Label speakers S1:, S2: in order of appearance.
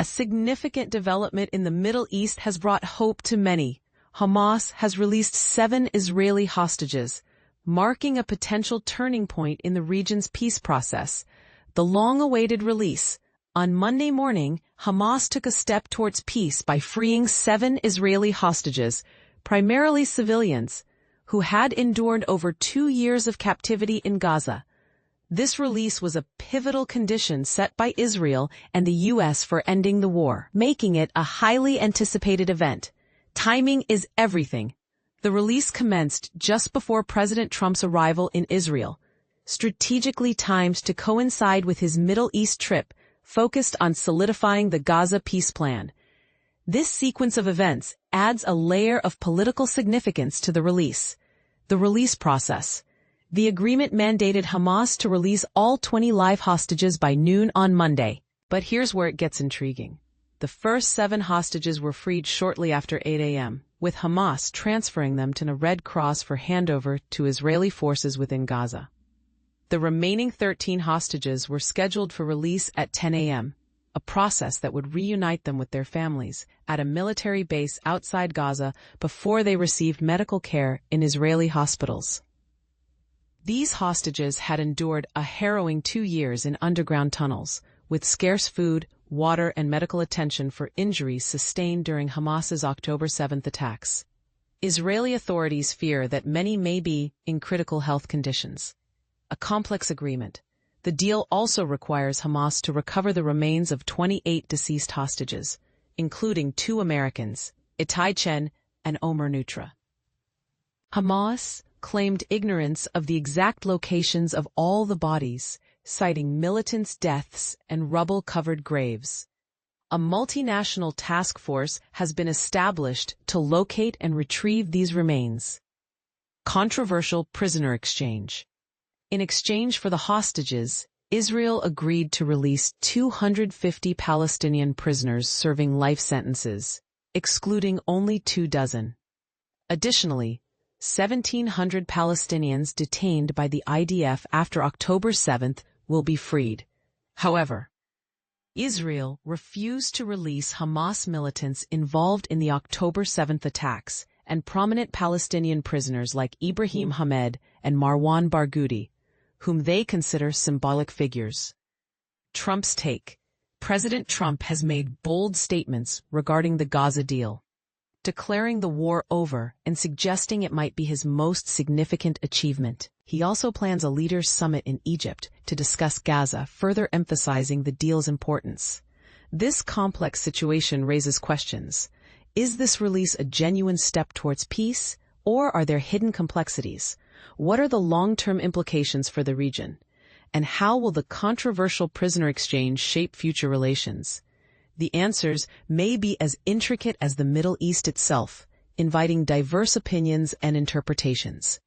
S1: A significant development in the Middle East has brought hope to many. Hamas has released 7 Israeli hostages, marking a potential turning point in the region's peace process. The long-awaited release. On Monday morning, Hamas took a step towards peace by freeing 7 Israeli hostages, primarily civilians, who had endured over 2 years of captivity in Gaza. This release was a pivotal condition set by Israel and the U.S. for ending the war, making it a highly anticipated event. Timing is everything. The release commenced just before President Trump's arrival in Israel, strategically timed to coincide with his Middle East trip, focused on solidifying the Gaza peace plan. This sequence of events adds a layer of political significance to the release. The release process. The agreement mandated Hamas to release all 20 live hostages by noon on Monday. But here's where it gets intriguing. The first 7 hostages were freed shortly after 8 a.m., with Hamas transferring them to the Red Cross for handover to Israeli forces within Gaza. The remaining 13 hostages were scheduled for release at 10 a.m., a process that would reunite them with their families at a military base outside Gaza before they received medical care in Israeli hospitals. These hostages had endured a harrowing 2 years in underground tunnels, with scarce food, water, and medical attention for injuries sustained during Hamas's October 7th attacks. Israeli authorities fear that many may be in critical health conditions. A complex agreement. The deal also requires Hamas to recover the remains of 28 deceased hostages, including 2 Americans, Itai Chen and Omer Nutra. Hamas claimed ignorance of the exact locations of all the bodies, citing militants' deaths and rubble-covered graves. A multinational task force has been established to locate and retrieve these remains. Controversial prisoner exchange. In exchange for the hostages, Israel agreed to release 250 Palestinian prisoners serving life sentences, excluding only 24. Additionally, 1,700 Palestinians detained by the IDF after October 7th will be freed. However, Israel refused to release Hamas militants involved in the October 7th attacks and prominent Palestinian prisoners like Ibrahim Hamed and Marwan Barghouti, whom they consider symbolic figures. Trump's take. President Trump has made bold statements regarding the Gaza deal, declaring the war over and suggesting it might be his most significant achievement. He also plans a leaders' summit in Egypt to discuss Gaza, further emphasizing the deal's importance. This complex situation raises questions. Is this release a genuine step towards peace, or are there hidden complexities? What are the long-term implications for the region? And how will the controversial prisoner exchange shape future relations? The answers may be as intricate as the Middle East itself, inviting diverse opinions and interpretations.